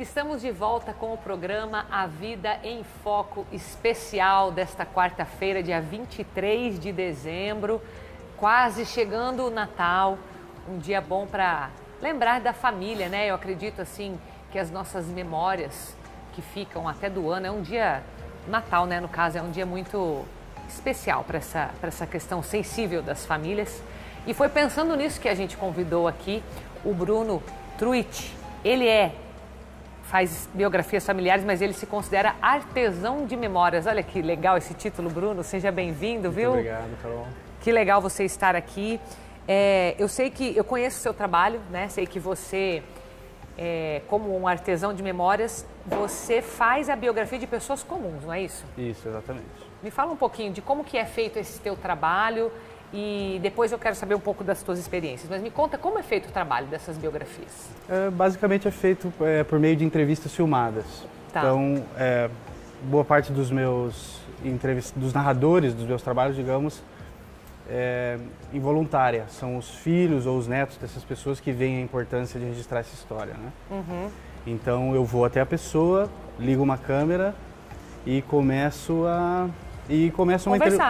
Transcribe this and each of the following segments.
Estamos de volta com o programa A Vida em Foco especial desta quarta-feira, dia 23 de dezembro, quase chegando o Natal, um dia bom para lembrar da família, né? Eu acredito assim que as nossas memórias que ficam até do ano, é um dia, Natal, né, no caso, é um dia muito especial para essa questão sensível das famílias. E foi pensando nisso que a gente convidou aqui o Bruno Truitt. Ele faz biografias familiares, mas ele se considera artesão de memórias. Olha que legal esse título, Bruno. Seja bem-vindo, viu? Muito obrigado, Carol. Que legal você estar aqui. Eu sei que eu conheço o seu trabalho, né? Sei que você, como um artesão de memórias, você faz a biografia de pessoas comuns, não é isso? Isso, exatamente. Me fala um pouquinho de como que é feito esse teu trabalho e depois eu quero saber um pouco das tuas experiências. Mas me conta como é feito o trabalho dessas biografias. Basicamente é feito por meio de entrevistas filmadas. Tá. Então, boa parte dos narradores dos meus trabalhos, digamos, involuntária. São os filhos ou os netos dessas pessoas que veem a importância de registrar essa história, né? Uhum. Então eu vou até a pessoa, ligo uma câmera e começo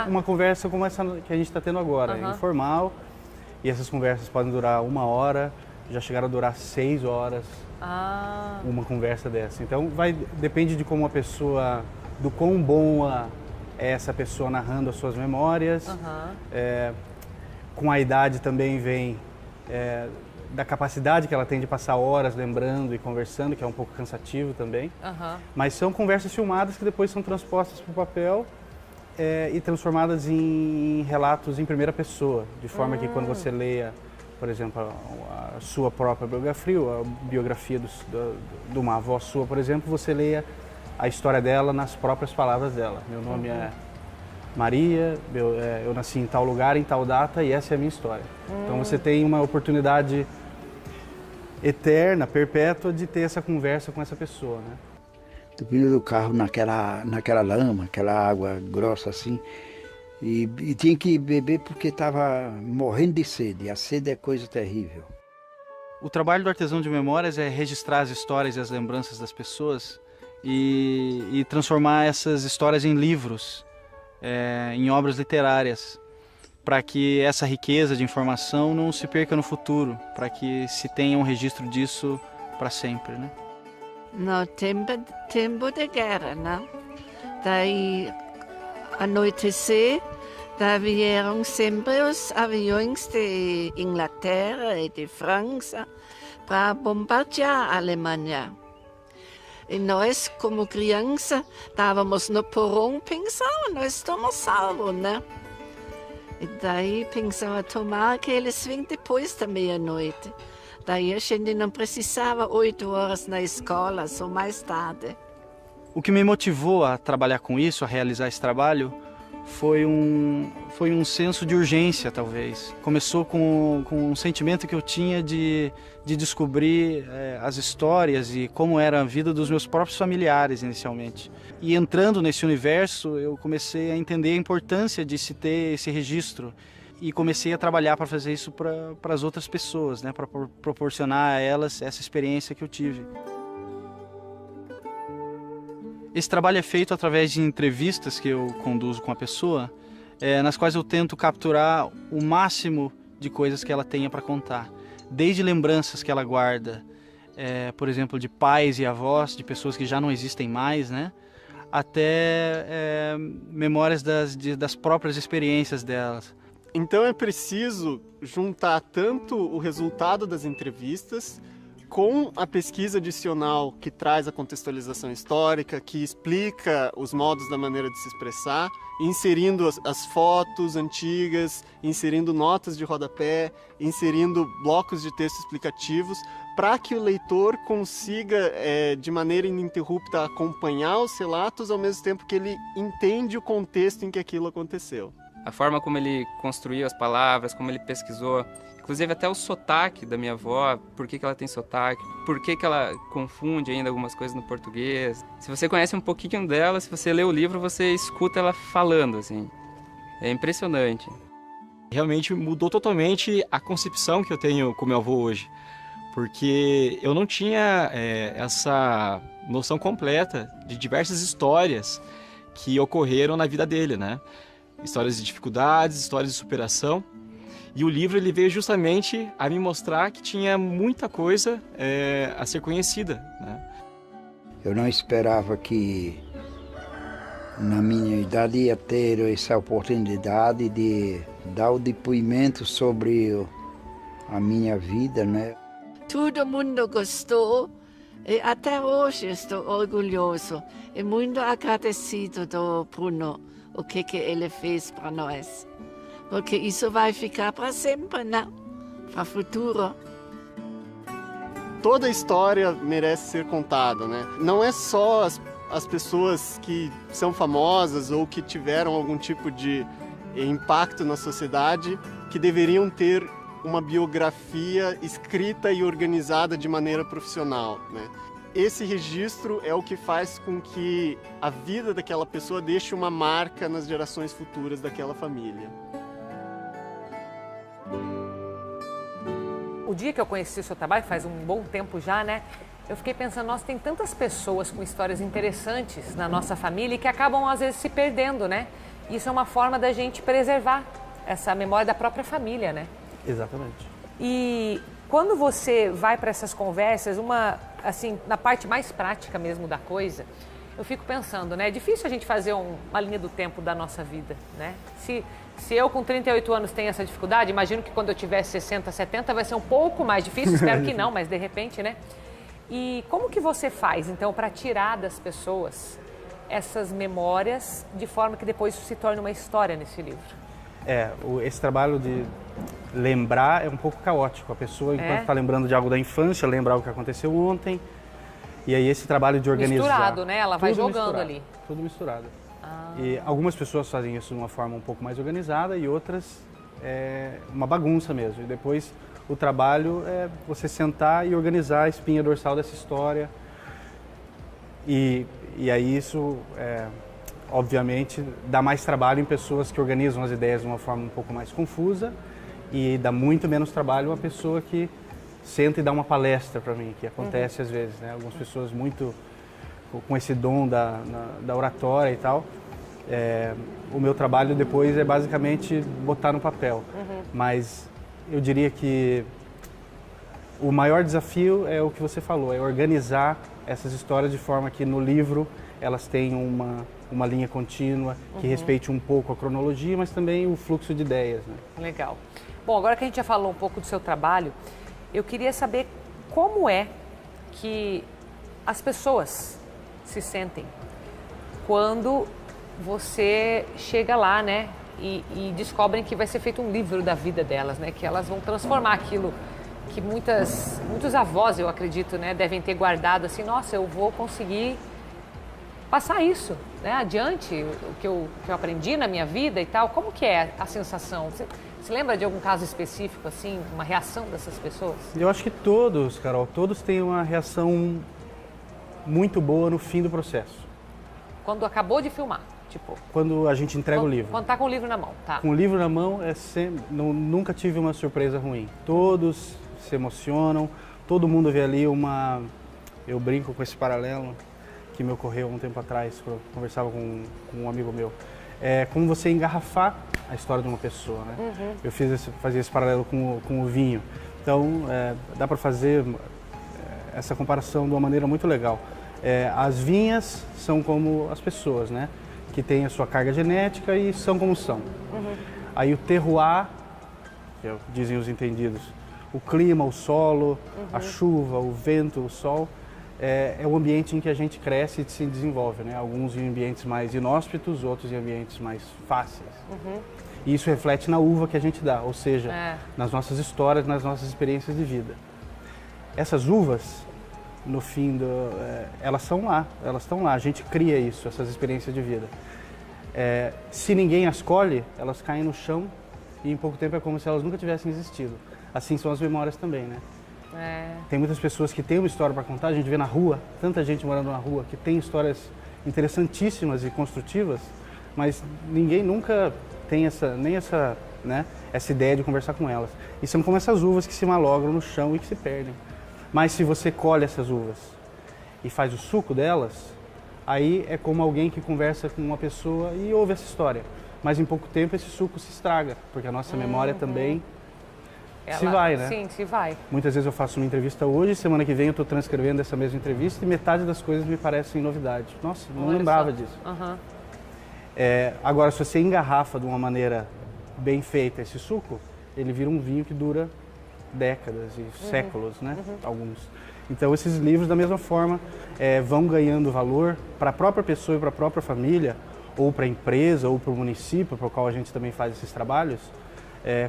uma conversa como essa que a gente está tendo agora, informal. E essas conversas podem durar 1 hora, já chegaram a durar 6 horas, uma conversa dessa. Então depende de como do quão boa é essa pessoa narrando as suas memórias. Com a idade também vem da capacidade que ela tem de passar horas lembrando e conversando, que é um pouco cansativo também. Mas são conversas filmadas que depois são transpostas para o papel e transformadas em relatos em primeira pessoa, de forma que quando você leia, por exemplo, a sua própria biografia, ou a biografia de uma avó sua, por exemplo, você leia a história dela nas próprias palavras dela. Meu nome é Maria, eu nasci em tal lugar, em tal data, e essa é a minha história. Então você tem uma oportunidade eterna, perpétua, de ter essa conversa com essa pessoa, né? Do pneu do carro naquela lama, aquela água grossa assim, e tinha que beber porque estava morrendo de sede. A sede é coisa terrível. O trabalho do artesão de memórias é registrar as histórias e as lembranças das pessoas e transformar essas histórias em livros, em obras literárias, para que essa riqueza de informação não se perca no futuro, para que se tenha um registro disso para sempre, né? No tempo de guerra, né? Daí anoitecer, daí vieram sempre os aviões de Inglaterra e de França para bombardear a Alemanha. E nós, como criança, estávamos no porão pensando, nós estamos salvos, né? E daí pensava, tomara que eles vêm depois da meia-noite. Daí a gente não precisava 8 horas na escola, só mais tarde. O que me motivou a trabalhar com isso, a realizar esse trabalho, foi um senso de urgência, talvez. Começou com um sentimento que eu tinha de descobrir as histórias e como era a vida dos meus próprios familiares, inicialmente. E entrando nesse universo, eu comecei a entender a importância de se ter esse registro. E comecei a trabalhar para fazer isso para as outras pessoas, né? Para proporcionar a elas essa experiência que eu tive. Esse trabalho é feito através de entrevistas que eu conduzo com a pessoa, nas quais eu tento capturar o máximo de coisas que ela tenha para contar. Desde lembranças que ela guarda, por exemplo, de pais e avós, de pessoas que já não existem mais, né? Até memórias das próprias experiências delas. Então é preciso juntar tanto o resultado das entrevistas com a pesquisa adicional que traz a contextualização histórica, que explica os modos da maneira de se expressar, inserindo as fotos antigas, inserindo notas de rodapé, inserindo blocos de texto explicativos, para que o leitor consiga, de maneira ininterrupta, acompanhar os relatos ao mesmo tempo que ele entende o contexto em que aquilo aconteceu. A forma como ele construiu as palavras, como ele pesquisou, inclusive até o sotaque da minha avó, por que ela tem sotaque, por que ela confunde ainda algumas coisas no português. Se você conhece um pouquinho dela, se você lê o livro, você escuta ela falando, assim. É impressionante. Realmente mudou totalmente a concepção que eu tenho com meu avô hoje. porque eu não tinha essa noção completa de diversas histórias que ocorreram na vida dele, né? Histórias de dificuldades, histórias de superação. E o livro ele veio justamente a me mostrar que tinha muita coisa a ser conhecida, né? Eu não esperava que na minha idade ia ter essa oportunidade de dar o depoimento sobre a minha vida, né? Todo mundo gostou e até hoje estou orgulhoso e muito agradecido do Bruno, o que ele fez para nós. Porque isso vai ficar para sempre, né? Para o futuro. Toda história merece ser contada, né? Não é só as pessoas que são famosas ou que tiveram algum tipo de impacto na sociedade que deveriam ter uma biografia escrita e organizada de maneira profissional, né? Esse registro é o que faz com que a vida daquela pessoa deixe uma marca nas gerações futuras daquela família. O dia que eu conheci o seu trabalho, faz um bom tempo já, né? Eu fiquei pensando, nossa, tem tantas pessoas com histórias interessantes na nossa família e que acabam, às vezes, se perdendo, né? Isso é uma forma da gente preservar essa memória da própria família, né? Exatamente. E quando você vai para essas conversas, assim, na parte mais prática mesmo da coisa, eu fico pensando, né? É difícil a gente fazer uma linha do tempo da nossa vida, né? Se eu com 38 anos tenho essa dificuldade, imagino que quando eu tiver 60, 70 vai ser um pouco mais difícil, espero que não, mas de repente, né? E como que você faz, então, para tirar das pessoas essas memórias de forma que depois isso se torne uma história nesse livro? Esse trabalho de lembrar é um pouco caótico. A pessoa, enquanto está lembrando de algo da infância, lembra algo que aconteceu ontem. E aí esse trabalho de organizar... Misturado, né? Ela vai jogando misturado, ali. Tudo misturado. E algumas pessoas fazem isso de uma forma um pouco mais organizada e outras uma bagunça mesmo. E depois o trabalho é você sentar e organizar a espinha dorsal dessa história. E aí isso, obviamente, dá mais trabalho em pessoas que organizam as ideias de uma forma um pouco mais confusa e dá muito menos trabalho uma pessoa que senta e dá uma palestra para mim, que acontece às vezes, né? Algumas pessoas muito com esse dom da oratória e tal. O meu trabalho depois é basicamente botar no papel. Mas eu diria que o maior desafio é o que você falou, é organizar essas histórias de forma que no livro elas tenham uma linha contínua, que respeite um pouco a cronologia, mas também o fluxo de ideias, né? Legal. Bom, agora que a gente já falou um pouco do seu trabalho, eu queria saber como é que as pessoas se sentem quando você chega lá, né, e descobrem que vai ser feito um livro da vida delas, né, que elas vão transformar aquilo que muitos avós, eu acredito, né, devem ter guardado assim, nossa, eu vou conseguir passar isso, né, adiante, o que eu aprendi na minha vida e tal. Como que é a sensação? Você se lembra de algum caso específico, assim, uma reação dessas pessoas? Eu acho que todos, Carol, todos têm uma reação muito boa no fim do processo. Quando acabou de filmar, tipo... Quando a gente entrega o livro. Quando tá com o livro na mão, tá. Com o livro na mão, nunca tive uma surpresa ruim. Todos se emocionam, todo mundo vê ali Eu brinco com esse paralelo que me ocorreu um tempo atrás, quando eu conversava com um amigo meu. É como você engarrafar a história de uma pessoa, né? Eu fazia esse paralelo com o vinho. Então, dá para fazer essa comparação de uma maneira muito legal. As vinhas são como as pessoas, né? Que têm a sua carga genética e são como são. Aí o terroir, que dizem os entendidos, o clima, o solo, a chuva, o vento, o sol, é o ambiente em que a gente cresce e se desenvolve, né? Alguns em ambientes mais inóspitos, outros em ambientes mais fáceis. E isso reflete na uva que a gente dá, ou seja, nas nossas histórias, nas nossas experiências de vida. Essas uvas, no fim, elas estão lá, a gente cria isso, essas experiências de vida. Se ninguém as colhe, elas caem no chão e em pouco tempo é como se elas nunca tivessem existido. Assim são as memórias também, né? Tem muitas pessoas que têm uma história para contar, a gente vê na rua, tanta gente morando na rua que tem histórias interessantíssimas e construtivas, mas ninguém nunca tem essa ideia de conversar com elas. E são como essas uvas que se malogram no chão e que se perdem. Mas se você colhe essas uvas e faz o suco delas, aí é como alguém que conversa com uma pessoa e ouve essa história. Mas em pouco tempo esse suco se estraga, porque a nossa memória também se vai, né? Sim, se vai. Muitas vezes eu faço uma entrevista hoje, semana que vem eu estou transcrevendo essa mesma entrevista e metade das coisas me parecem novidade. Nossa, não lembrava disso. Agora, se você engarrafa de uma maneira bem feita esse suco, ele vira um vinho que dura décadas e séculos, né? Alguns. Então, esses livros, da mesma forma, vão ganhando valor para a própria pessoa e para a própria família, ou para a empresa, ou para o município, para o qual a gente também faz esses trabalhos,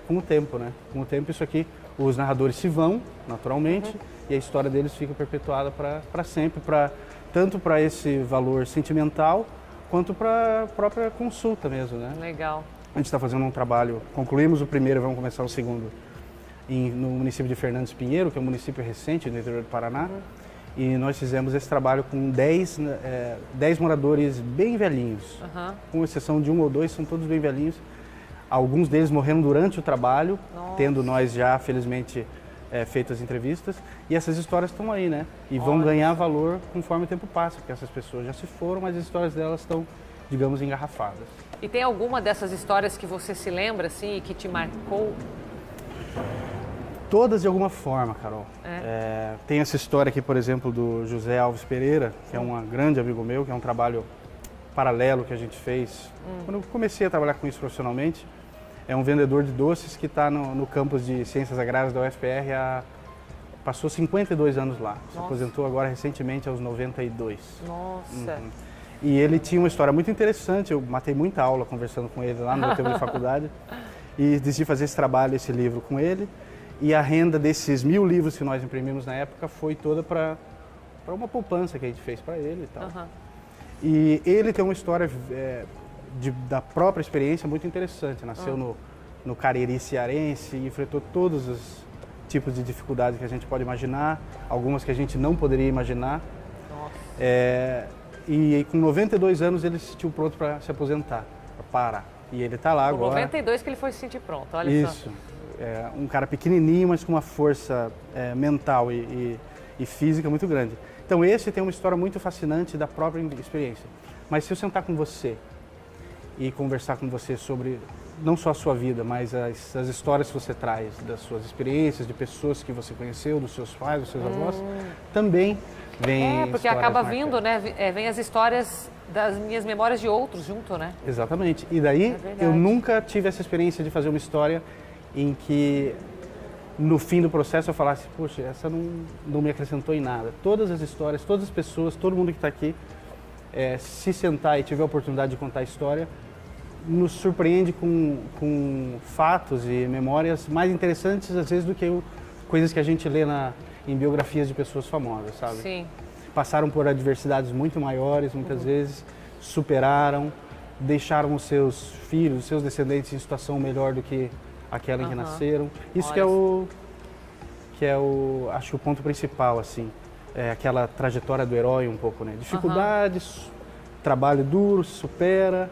com o tempo, né? Com o tempo, isso aqui, os narradores se vão, naturalmente, e a história deles fica perpetuada para sempre, tanto para esse valor sentimental, quanto para a própria consulta mesmo, né? Legal. A gente está fazendo um trabalho, concluímos o primeiro, vamos começar o segundo, no município de Fernandes Pinheiro, que é um município recente no interior do Paraná, e nós fizemos esse trabalho com 10 moradores bem velhinhos, com exceção de um ou dois, são todos bem velhinhos. Alguns deles morreram durante o trabalho, tendo nós já, felizmente, feito as entrevistas, e essas histórias estão aí, né? E vão ganhar valor conforme o tempo passa, porque essas pessoas já se foram, mas as histórias delas estão, digamos, engarrafadas. E tem alguma dessas histórias que você se lembra, assim, e que te marcou? Todas de alguma forma, Carol. Tem essa história aqui, por exemplo, do José Alves Pereira, que é um grande amigo meu, que é um trabalho paralelo que a gente fez quando eu comecei a trabalhar com isso profissionalmente. É um vendedor de doces que está no campus de Ciências Agrárias da UFPR passou 52 anos lá. Se aposentou agora recentemente aos 92. Nossa! E ele tinha uma história muito interessante, eu matei muita aula conversando com ele lá no meu tempo de faculdade e decidi fazer esse trabalho, esse livro com ele. E a renda desses 1000 livros que nós imprimimos na época foi toda para uma poupança que a gente fez para ele e tal. E ele tem uma história da própria experiência muito interessante. Nasceu no Cariri cearense e enfrentou todos os tipos de dificuldades que a gente pode imaginar, algumas que a gente não poderia imaginar. E com 92 anos ele se sentiu pronto para se aposentar, para parar. E ele está lá agora. Com 92 que ele foi se sentir pronto, olha só. Isso. Um cara pequenininho, mas com uma força mental e física muito grande. Então esse tem uma história muito fascinante da própria experiência. Mas se eu sentar com você e conversar com você sobre não só a sua vida, mas as histórias que você traz, das suas experiências, de pessoas que você conheceu, dos seus pais, dos seus avós, também vem porque acaba vindo, né? Vem as histórias das minhas memórias de outros junto, né? Exatamente. E daí eu nunca tive essa experiência de fazer uma história em que no fim do processo eu falasse, poxa, essa não me acrescentou em nada. Todas as histórias, todas as pessoas, todo mundo que está aqui, se sentar e tiver a oportunidade de contar a história, nos surpreende com fatos e memórias mais interessantes, às vezes, do que coisas que a gente lê em biografias de pessoas famosas, sabe? Sim. Passaram por adversidades muito maiores, muitas vezes, superaram, deixaram os seus filhos, os seus descendentes em situação melhor do que aquela em que nasceram. Isso que é acho que o ponto principal, assim, aquela trajetória do herói um pouco, né? Dificuldades, trabalho duro, supera,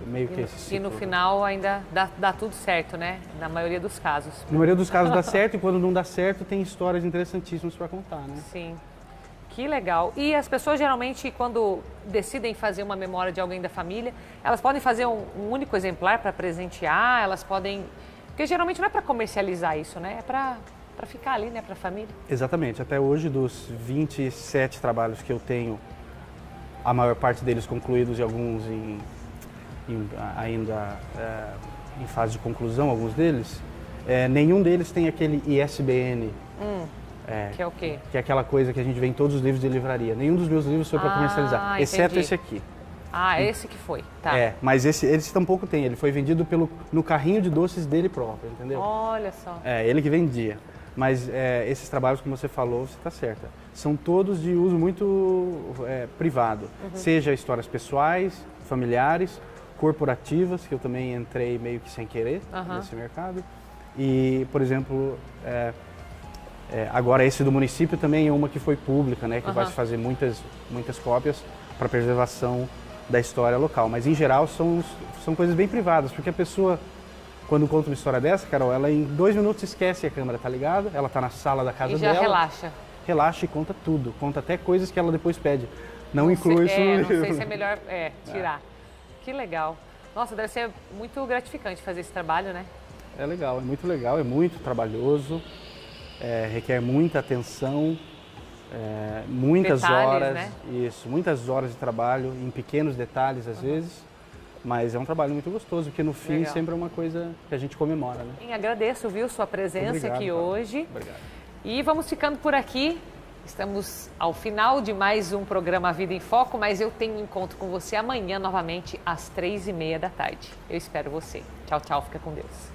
meio que esse ciclo. E no final ainda dá tudo certo, né? Na maioria dos casos. Na maioria dos casos dá certo, e quando não dá certo tem histórias interessantíssimas para contar, né? Sim. Que legal. E as pessoas geralmente, quando decidem fazer uma memória de alguém da família, elas podem fazer um único exemplar para presentear, elas podem... Porque geralmente não é para comercializar isso, né? É para ficar ali, né? Para a família. Exatamente. Até hoje, dos 27 trabalhos que eu tenho, a maior parte deles concluídos e alguns ainda em fase de conclusão, alguns deles, nenhum deles tem aquele ISBN. Que é o quê? Que é aquela coisa que a gente vê em todos os livros de livraria. Nenhum dos meus livros foi para comercializar, exceto esse aqui. Esse que foi, tá. Mas esse tampouco tem, ele foi vendido no carrinho de doces dele próprio, entendeu? Olha só. Ele que vendia. Mas esses trabalhos, como você falou, você está certa, são todos de uso muito privado. Seja histórias pessoais, familiares, corporativas, que eu também entrei meio que sem querer nesse mercado. E, por exemplo, agora esse do município também é uma que foi pública, né? Que vai se fazer muitas cópias para preservação da história local. Mas, em geral, são coisas bem privadas, porque a pessoa quando conta uma história dessa, Carol, ela em 2 minutos esquece a câmera, tá ligada? Ela tá na sala da casa e já dela. relaxa. Relaxa e conta tudo. Conta até coisas que ela depois pede. Não inclui isso no livro. Não sei se é melhor tirar. Que legal. Nossa, deve ser muito gratificante fazer esse trabalho, né? É legal, é muito trabalhoso, requer muita atenção, muitas Detalhes, horas. né? Isso, muitas horas de trabalho, em pequenos detalhes às vezes. Mas é um trabalho muito gostoso, porque no fim sempre é uma coisa que a gente comemora, né? Sim, agradeço, viu, sua presença aqui hoje. Obrigado. E vamos ficando por aqui. Estamos ao final de mais um programa Vida em Foco, mas eu tenho um encontro com você amanhã novamente às 3h30 da tarde. Eu espero você. Tchau, tchau, fica com Deus.